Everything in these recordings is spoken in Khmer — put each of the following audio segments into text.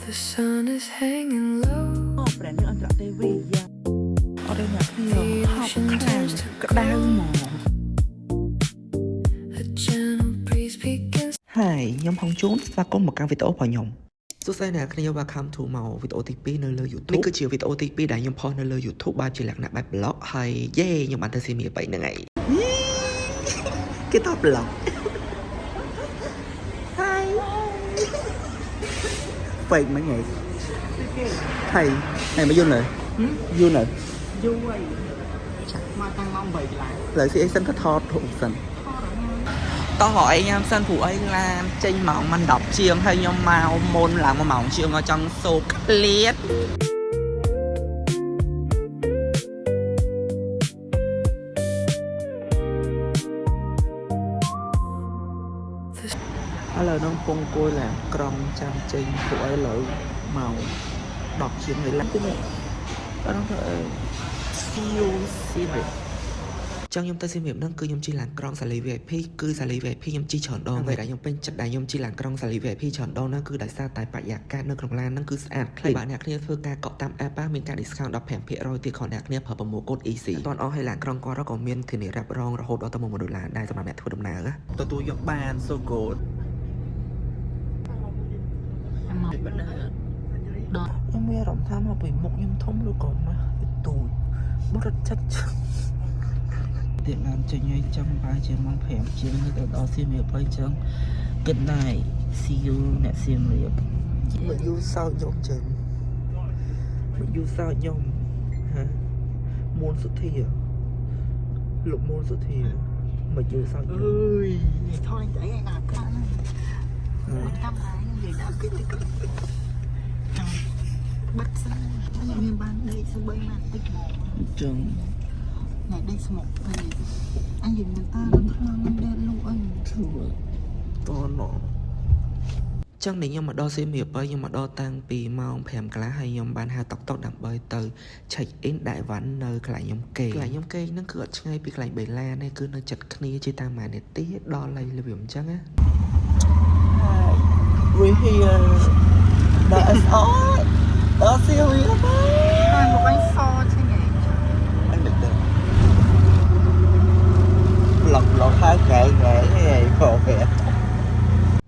The sun is hanging low. ប្រែនឹងអន្តរទេវីយ៉ាងអត់មានគ្នាហប់ខ្លាំងក្តៅហ្មង A gentle breeze begins. ហើយខ្ញុំហងជូនស្វាគមន៍មកកាន់វីដេអូរបស់ខ្ញុំសួស្តីអ្នកគ្នា welcome to មកវីដេអូទី2នៅលើ YouTube នេះគឺជាវីដេអូទី2ដែលខ្ញុំផុសនៅលើ YouTube បែបជាលក្ខណៈបែប blog ហើយយេខ្ញុំបានទៅស៊ីមីបែបហ្នឹងហើយគេតប blog ហើយបែបហ្នឹងហើយហើយមកយូរនៅយូរនៅយូរហើយមកតាំងម៉ោង8កន្លះឡើយស៊ីអីសិនក៏ថតរូបសិនតោះរកអីញ៉ាំសិនព្រោះអីឡានចេញម៉ោងមិន10ជាងហើយខ្ញុំមកមុនឡើង1ម៉ោងជាងឲ្យចង់សូកក្លៀតឥឡូវនឹងពងគួយឡើងក្រំចាំចេញព្រោះអីលើម៉ោង10ជាងហើយឡើងទៅនេះអត់ទៅស៊ីរីចឹងខ្ញុំទៅសៀមរាបហ្នឹងគឺខ្ញុំជិះឡានក្រុងសាលី VIP គឺសាលី VIP ខ្ញុំជិះច្រើនដងហើយដែលខ្ញុំពេញចិត្តដែលខ្ញុំជិះឡានក្រុងសាលី VIP ច្រើនដងហ្នឹងគឺដោយសារតែបរិយាកាសនៅក្នុងឡានហ្នឹងគឺស្អាតខ្លីបាទអ្នកគ្នាធ្វើការកក់តាម app មានការ discount 15% ទៀតគ្រាន់អ្នកគ្នាប្រើប្រម៉ូកូដ easy អត់អស់ឲ្យឡានក្រុងគាត់ក៏មានធានារ៉ាប់រងរហូតដល់ទៅ$1,000ដែរសម្រាប់អ្នកធ្វើដំណើរទទួលយកបាន so good ខ្ញុំមានអារម្មណ៍ថាមកពីមុខខ្ញុំធំឬក៏មកពីទូចបរិច្ឆិតទៀតឡានចេញឲ្យចាំបាយជាម៉ោង5ជាងនេះទៅដល់សៀមរាបហើយចឹងគិតដែរ see you អ្នកសៀមរាបមកយូរសោកខ្ញុំចឹងមកយូរសោកខ្ញុំហាមូនសុធាលោកមូនសុធាមកយូរសោកខ្ញុំអើយថយអីឯណាខ្លាំងហ្នឹងតាមហើយនិយាយដល់គេតិចបាត់សិនខ្ញុំមានបានដេកស្បីមកតិចមកចឹងngày đây một ngày anh nhìn người ta nó mang đen luôn anh thừa to nọ ចឹងនេះខ្ញុំមកដល់សៀមរាបហើយខ្ញុំមកដល់តាំងពីម៉ោង5កន្លះហើយខ្ញុំបានហៅតុកតុកដើម្បីទៅ check in ដាក់វ៉ាន់នៅកន្លែងខ្ញុំគេហ្នឹងគឺអត់ឆ្ងាយពីកន្លែងបេឡានទេគឺនៅចិត្តគ្នាជាតាមម៉ានាទីដល់លេខលវាអញ្ចឹងណា We here that is all ដល់សៀមរាបហើយមកវិញសឆ្ងាយlọc hai kệ khổ kìa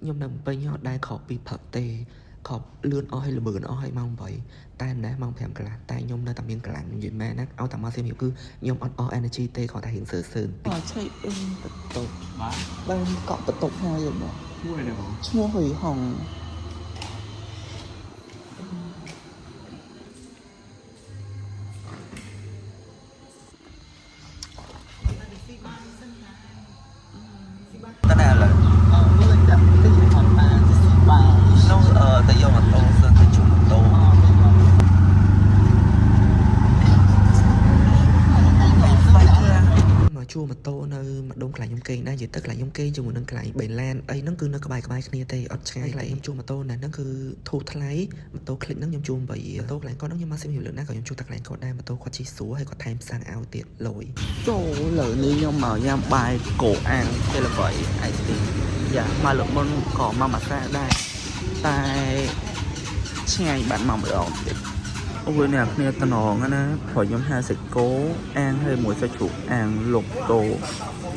ខ្ញុំនៅពេញអត់ដែរខកពីផឹកទេខកលឿនអស់ហើយល្បឿនអស់ហើយម៉ោង8តែម្លេះម៉ោង5កន្លះតែខ្ញុំនៅតែមានកម្លាំងនិយាយមែនណាឲ្យតែមកសៀមរាបគឺខ្ញុំអត់អស់ energy ទេគ្រាន់តែរៀងសើសើអត់ឆៃអ៊ឹមបន្តុកបានកក់បន្តុកហើយបងឈ្មោះអីដែរបងឈ្មោះហុយហងតើឡើយលេងដាក់ទៅជាហត់បានបាទនោះទៅយកម៉ូតូសិនទៅជួបម៉ូតូមកជួបម៉ូតូនៅម្ដុំកន្លែងខ្ញុំគេងដែរនិយាយទៅកន្លែងខ្ញុំគេងជាមួយនឹងកន្លែងបេឡានអីហ្នឹងគឺនៅក្បែរគ្នាទេអត់ឆ្ងាយកន្លែងខ្ញុំជួបម៉ូតូណាហ្នឹងគឺធូរថ្លៃម៉ូតូคลิกហ្នឹងខ្ញុំជួប8ម៉ូតូកន្លែងគាត់ហ្នឹងខ្ញុំមកស៊ីមលើកណាក៏ខ្ញុំជួបតែកន្លែងគាត់ដែរម៉ូតូគាត់ជិះស្រួលហើយគាត់ថែមសាំងឲ្យទៀតលុយចូលលើនេះខ្ញុំមកញ៉ាំបាយកោអាំងទេល្បីអីទីយ៉ាមកលើកមុនក៏មកម៉ាសាដែរតែឆ្ងាយបាត់មកម្ដងទៀតអូយអ្នកគ្នាតំណងណាព្រោះខ្ញុំ50គោអាំងហើយមួយសាច់ជ្រូកអាំងលុកតូ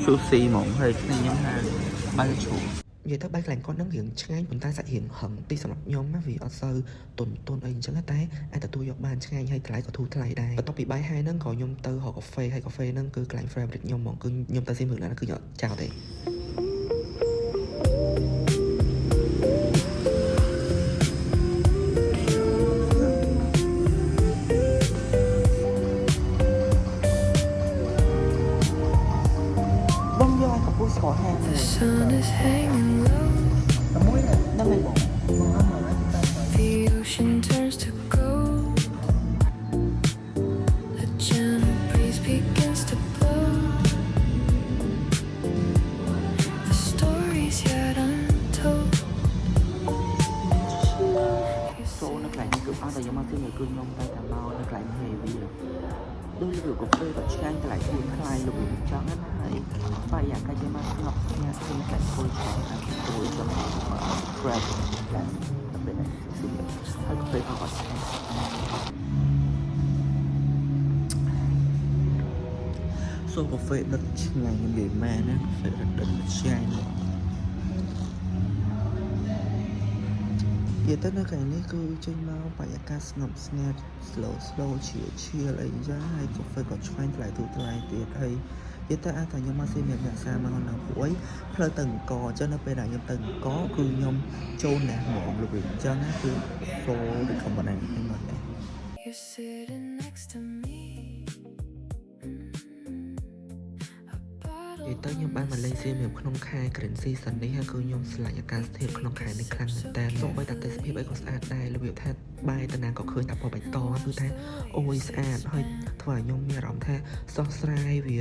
ស៊ូស៊ីហ្មងហើយខ្ញុំ50បាយជ្រូកនិយាយទៅបាយកន្លែងគាត់ហ្នឹងរៀងឆ្ងាយប៉ុន្តែសាច់រៀងហឹងទីសម្រាប់ខ្ញុំណាវាអត់សូវតុនអីអញ្ចឹងតែអាចទទួលយកបានឆ្ងាញ់ហើយថ្លៃក៏ធូរថ្លៃដែរបន្ទាប់ពីបាយហើយហ្នឹងក៏ខ្ញុំទៅរកកាហ្វេហើយកាហ្វេហ្នឹងគឺកន្លែង favorite ខ្ញុំហ្មងគឺខ្ញុំទៅស៊ីមើលណាគឺខ្ញុំចោលទេThe sun is hanging low. The ocean turns to gold. A gentle breeze begins to blow. The stories yet untold. ចូលនៅកន្លែងនេះគឺអត់តែខ្ញុំមកទីនេះគឺខ្ញុំទៅតែមកនៅកន្លែង heavy ដូចលើកាហ្វេក៏ឆ្ងាញ់កន្លែងខ្លួនខ្លាយលោកចង់ណាហើយបាយយ៉ាងកាច់មកស្ងប់ស្ងាត់ក្នុងកន្លែងគួយឆ្ងាញ់អង្គុយចំ grab តែពេលនេះឥ số cà phê đắt ngày như vậy mà nó phải là đỉnh chai này vậy tới nó cái này cứ chơi mau phải ca ngọc snap slow chia lại giá hay cà phê còn xoay lại tụ lại tiệt hay vậy tới ai thằng nhóm mà xem nhà xa mà nào cuối hơi từng cò cho nó bây giờ nhóm từng có cứ nhóm trôn nè mọn được cho nó cứ số được không bằng này nhưng mà này You're sitting next to me. A និយាយទៅខ្ញុំបានមកលេងសៀមរាបក្នុងខែ Green Season នេះហើយគឺខ្ញុំឆ្លាញ់អាកាសធាតុក្នុងខែនេះខ្លាំងមែនតើសូម្បីតែទេសភាពអីក៏ស្អាតដែររបៀបថាបាយតាណាក៏ឃើញតែពណ៌បៃតងគឺថាអូយស្អាតហើយធ្វើឲ្យខ្ញុំមានអារម្មណ៍ថាស្រស់ស្រាយវា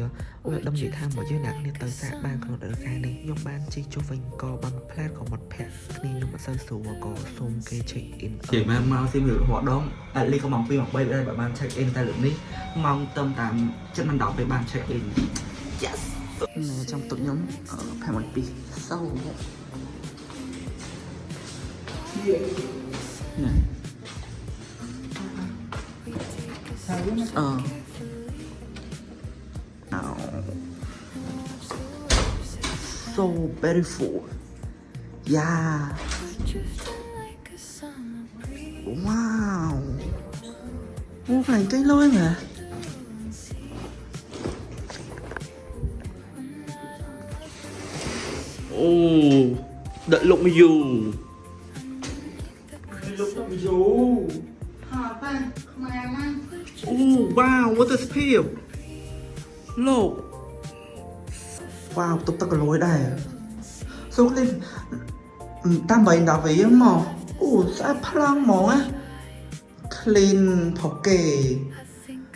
អូយដឹងនិយាយថាមកយើងអ្នកគ្នាទៅសាកបានក្នុងរដូវកាលនេះខ្ញុំបានជិះចុះវិញក៏បានផ្លែតក៏មាត់ភ័ក្រគ្នាខ្ញុំអត់សូវស្រួលក៏សូមគេ check in និយាយមកសៀមរាបរហដងអាលីក៏ម៉ោង2ម៉ោង3ដែរបាន check in តែលើកនេះម៉ោងទៅតាមចិត្តមិនដល់ពេលបាន check in yes nè trong tụi nhóm phải một tí sâu vậy nè nào so beautiful yeah Like a summer breeze. wow mua phải cây lôi mà oh đợi lục mày dù lục mày dù hả ta không ai mang oh wow what is here lục wow tục tao có lối đây số lên tam bảy đào về mà sao plang mỏ á clean phọc kề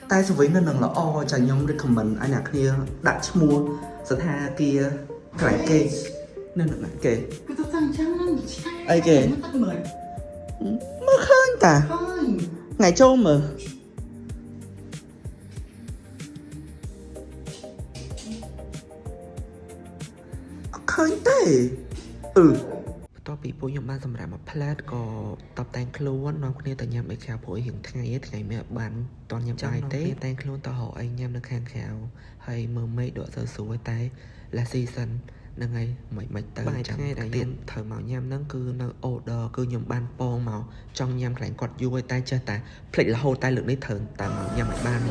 tay số với nên là o chẳng nhóm recommend anh nhạc kia đặt mua sẽ tha kia cái kê nên là kê cái tao tăng trắng nó ai kê nó tắt mười mà khơi cả thôi ngày châu mà khơi têតពីពួកខ្ញុំបានសម្រាប់មកផ្លែតក៏តបតែងខ្លួននាំគ្នាទៅញ៉ាំអីក្រៅព្រោះរៀងថ្ងៃមានបានតន់ញ៉ាំបាយទេតែងខ្លួនទៅរកអីញ៉ាំនៅខាងក្រៅហើយមើលមេឃដកសើស្រួយតែ last season ហ្នឹងហើយមិនទៅបាយថ្ងៃដែលយើងត្រូវមកញ៉ាំហ្នឹងគឺនៅ order គឺខ្ញុំបានពងមកចង់ញ៉ាំកន្លែងគាត់យូរតែចេះតែភ្លេចរហូតតែលើកនេះត្រូវតែមកញ៉ាំឲ្យបាន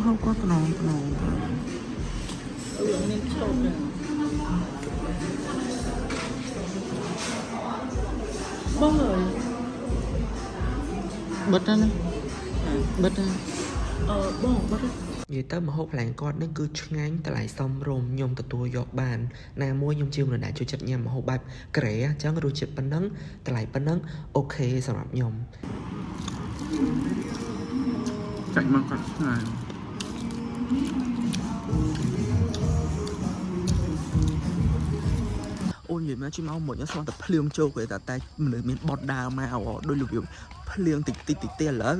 không có cái nón nên trộn rồi bông rồi bật ra nè bật ra bông bật ra និយាយទៅម្ហូបកន្លែងគាត់នឹងគឺឆ្ងាញ់តែឡៃសមរម្យខ្ញុំទទួលយកបានណាមួយខ្ញុំជាមនុស្សដែលចូលចិត្តញ៉ាំម្ហូបបែបក្រេអញ្ចឹងរសជាតិប៉ុណ្ណឹងតម្លៃប៉ុណ្ណឹងអូខេសម្រាប់ខ្ញុំចាច់មកគាត់ឆ្ងាញ់អូននិយាយមកជិះមកមួយខ្ញុំស្មានតែភ្លៀងចូលគេតែមនុស្សមានបត់ដើរមកដូចរបៀបភ្លៀងតិចឥឡូវ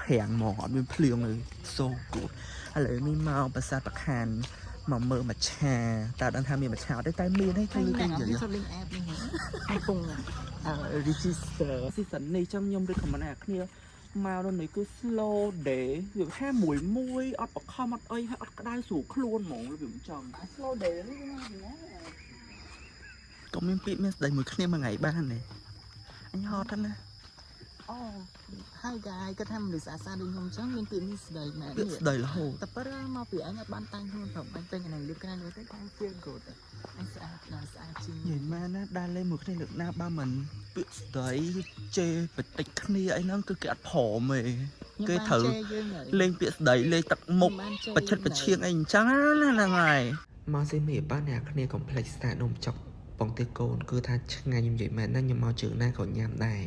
រាំងមកអត់មានភ្លៀងទេ so good ឥឡូវនេះមកប្រាសាទប្រខានមកមើលមច្ឆាតើដឹងថាមានមច្ឆាអត់ទេតែមានទេគឺគេនិយាយ sao link appនេះហើយពងregister season នេះចាំខ្ញុំ recommend អ្នកគ្នាមកដល់នេះគឺ slow day វាថាមួយអត់បខំអត់អីហើយអត់ក្តៅស្រួលខ្លួនហ្មងវាមិនចង់ slow day នេះណា ក៏មានពាក្យមានស្ដីមួយគ្នាមួយថ្ងៃបានទេអញហត់ណា អូហើយកាយគាត់ថាមនុស្សស្អាតដូចខ្ញុំចឹងមានពាក្យនេះស្ដីមែន ពាក្យស្ដីរហូត តែប៉ុន្តែមកពីអញអត់បានតាំងខ្លួនផងអញពេញអានឹងលឿនក្រៅទៅតាំងជាងគាត់អញស្អាតណាស់ស្អាតជាង និយាយមែនណាដើរលេងមួយគ្នាលើកណាបើមិនពាក្យស្ដីជេរបតិចគ្នាអីហ្នឹងគឺគេអត់ព្រមទេគេត្រូវលេងពាក្យស្ដីលេងទឹកមុខបច្ឆិតបច្ឆៀងអីអញ្ចឹងណាហ្នឹងហើយមកស៊ីមីបានអ្នកគ្នាកុំភ្លេចស្តានំចុកបងទាកូនគឺថាឆ្ងាញ់និយាយមែនណាខ្ញុំមកជើងណាក៏ញ៉ាំដែរ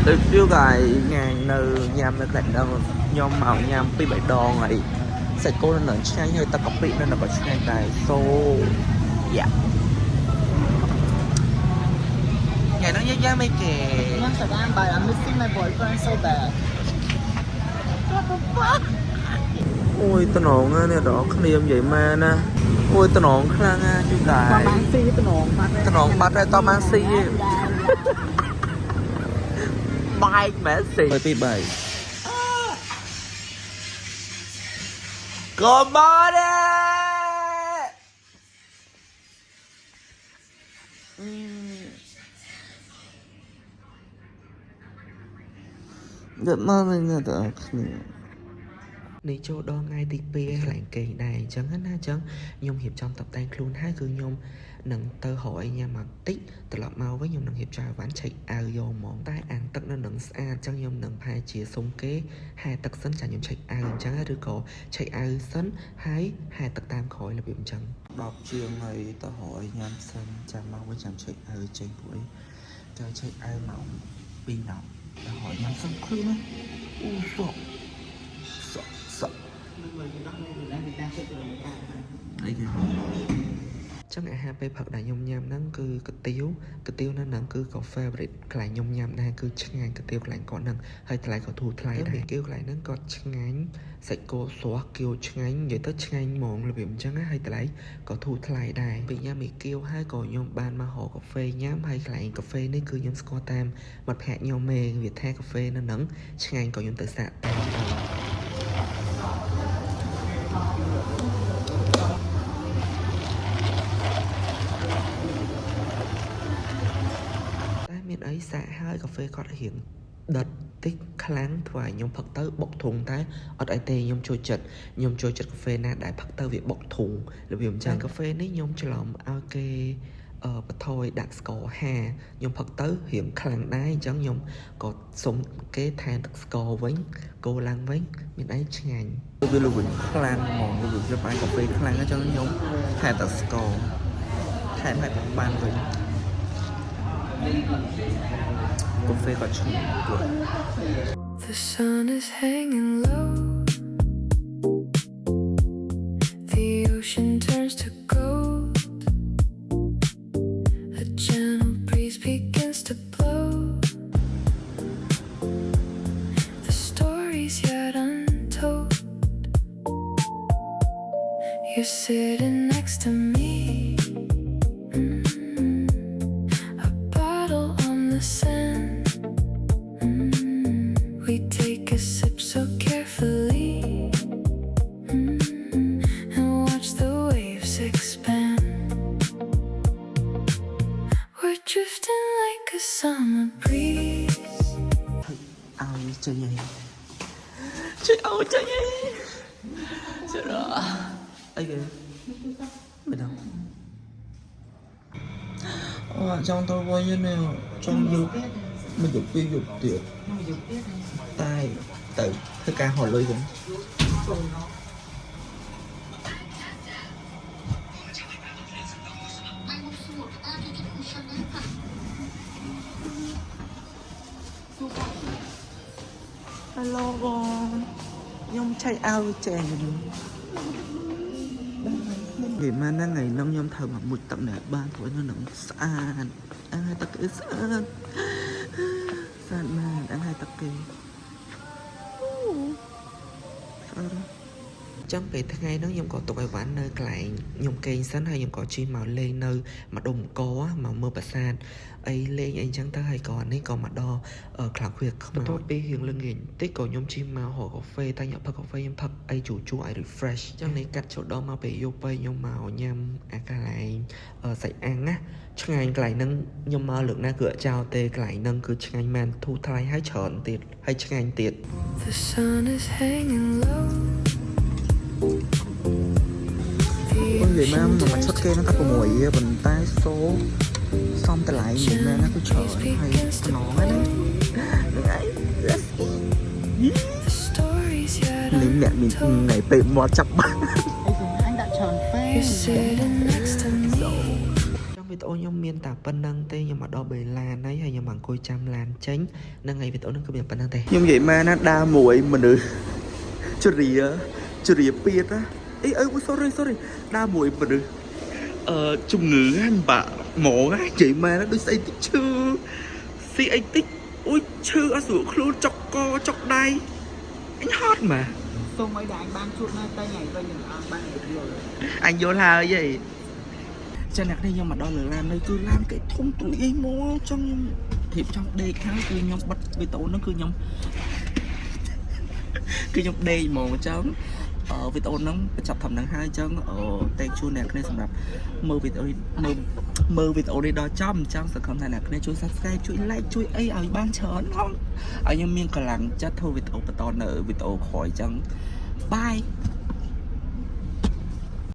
ទៅជឿកាយញ៉ាំនៅញ៉ាំនៅកន្លែងហ្នឹងខ្ញុំមកញ៉ាំពីរ3ដងហើយសាច់គោនៅឆ្ងាញ់ហើយទឹកកាពិនៅក៏ឆ្ងាញ់ដែរ so yeah ថ្ងៃហ្នឹងយើងញ៉ាំអីគេ ញ៉ាំសាឡាម but I'm missing my boyfriend so bad ôi tao nổ nghe nè đó khniêm vậy mà nè ôi tao nón khang à chú ត đại បានស៊ីតំណងបាត់ tao nón bắt ra tao mang xì bài mẹ xì ơi pi bảy có bó đấy Good morning អ្នកទាំងអស់គ្នានេះចូលដល់ថ្ងៃទី2កន្លែងគេងដែរអញ្ចឹងណាអញ្ចឹងខ្ញុំរៀបចំតុបតែងខ្លួនហើយគឺខ្ញុំនឹងទៅរកអីញ៉ាំមកតិចត្រឡប់មកវិញខ្ញុំនឹងរៀបចំអីវ៉ាន់ឆែកអាវយកហ្មងតែអាងទឹកនៅនឹងស្អាតអញ្ចឹងខ្ញុំនឹងប្រហែលជាសុំគេហែទឹកសិនចាខ្ញុំឆែកអាវអញ្ចឹងឬក៏ឆែកអាវសិនហើយហែទឹកតាមក្រោយរបៀបអញ្ចឹង10ជាងហើយទៅរកអីញ៉ាំសិនចាំមកវិញចាំឆែកអាវចេញព្រោះចាំឆែកអាវម៉ោង2:10ទៅរកញ៉ាំសិនខ្លួនណាអូសក់សក់អីគេចឹងអាហារពេលផឹកដែលខ្ញុំញ៉ាំហ្នឹងគឺកាទៀវនៅហ្នឹងគឺក៏ favorite កន្លែងខ្ញុំញ៉ាំដែរគឺឆ្ងាញ់កាទៀវកន្លែងគាត់ហ្នឹងហើយថ្លៃក៏ធូរថ្លៃដែរកាទៀវកន្លែងហ្នឹងគាត់ឆ្ងាញ់សាច់គោស្រស់គៀវឆ្ងាញ់និយាយទៅឆ្ងាញ់ហ្មងរបៀបអញ្ចឹងហើយថ្លៃក៏ធូរថ្លៃដែរពេលញ៉ាំមីគៀវហើយក៏ខ្ញុំបានមកហៅកាហ្វេញ៉ាំហើយកន្លែងកាហ្វេនេះគឺខ្ញុំស្គាល់តាមមិត្តភក្តិខ្ញុំឯងវាថាកាហ្វេនៅហ្នឹងឆ្ងាញ់ក៏ខ្ញុំទៅសាកតាមមានអីសាកហើយកាហ្វេគាត់រៀងដិតតិចខ្លាំងធ្វើឲ្យខ្ញុំផឹកទៅបុកធុងតែអត់អីទេខ្ញុំចូលចិត្តកាហ្វេណាដែលផឹកទៅវាបុកធុងរបៀបអញ្ចឹងកាហ្វេនេះខ្ញុំច្រឡំឲ្យគេបន្ថយដាក់ស្ករហាខ្ញុំផឹកទៅរៀងខ្លាំងដែរអញ្ចឹងខ្ញុំក៏សុំគេថែមទឹកស្ករវិញកូរឡើងវិញមានអីឆ្ងាញ់វាលវិញខ្លាំងហ្មងវាខ្ញុំអាយកាហ្វេខ្លាំងអញ្ចឹងខ្ញុំថែមទឹកស្ករថែមឲ្យបានវិញCoffee got good. The sun is hanging low. The ocean turns to gold. A gentle breeze begins to blow. The story's yet untold. You're sitting next to me. Sand. We take a sip so carefully and watch the waves expand. We're drifting like a summer breeze. Ao chơi gì? Chơi ao chơi gì? Chơi đó. Ấy kìa. Bên đâu? Trong tôi voi như nào trong dục mà dục vi dục tuyệt tai tự tất cả họ lôi cũng hello con nhung chạy ao chèn vì mà nó ngày năm nhom thầm một tập này ba tuổi nó nặng xa hai tập cái xa mà đang hai tập kỳ trong vềថ្ងៃហ្នឹងខ្ញុំក៏ទុកឲ្យវ៉ាន់នៅកន្លែងខ្ញុំគេងសិនហើយខ្ញុំក៏ជិះមកលេងនៅម្ដុំកមកមើលប្រាសាទអីលេងអីចឹងទៅហើយក៏នេះក៏មកដល់ខ្លាំងវាខ្មៅបន្ទាប់ពីរៀងលឹងវិញតិចក៏ខ្ញុំជិះមកហៅកាហ្វេតែខ្ញុំផឹកកាហ្វេខ្ញុំផឹកអីជូរឲ្យ refresh ចឹងនេះកាត់ចូលដល់មកពេលយប់ពេលខ្ញុំមកញ៉ាំអាកន្លែងសាច់អាំងណាឆ្ងាញ់កន្លែងហ្នឹងខ្ញុំមកលើកណាគឺអត់ចោលទេកន្លែងហ្នឹងគឺឆ្ងាញ់មែនធូរថ្លៃហើយច្រើនទៀតហើយឆ្ងាញ់ទៀត The sun is hanging low. អូននិយាយមកមកឈុតគេហ្នឹងតែ6ប៉ុន្តែសូសំតម្លៃមិនមែនណាគឺច្រើនហើយថ្នងហ្នឹងហ្នឹងហើយ let's eat នេះអ្នកមានថ្ងៃពេលមកចាប់បាន anh đã tròn phê. You're sitting next to me. trongវីដេអូខ្ញុំមានតែប៉ុណ្្នឹងទេខ្ញុំមកដល់បេឡានហើយខ្ញុំអង្គុយចាំឡានចេញហ្នឹងហើយវីដេអូហ្នឹងគឺមានប៉ុណ្្នឹងទេខ្ញុំនិយាយមកណាដើរមួយមនុស្សជរាពៀតណាអីsorry ដើរមួយមនុស្សជំងឺហ្នឹងបាក់ហ្មងណានិយាយមកណាដូចស្អីតិចឈឺស៊ីអីតិចអូយឈឺអត់ស្រួលខ្លួនចុកកចុកដៃអញហត់មក xung ấy đã anh ban chút nơi tay ngày bây giờ ban được rồi anh vô là gì cho nè đây nhưng mà đo lửa làm đây cứ làm cái thông tụi ấy mô trong thiệp trong đây khá cứ nhóm bắt với tổ nó cứ nhóm đây màu trắng ở với tổ nó chập thầm đằng hai chân ở tay chu nè cái này sầm đập mơ với tổ đi đo trong sẽ không thể nào cái này chui subscribe chui like chui ấy ở ban chớn không ở nhưng miếng cả lằng chất thôi với tổ nợ với tổ khỏi chân bye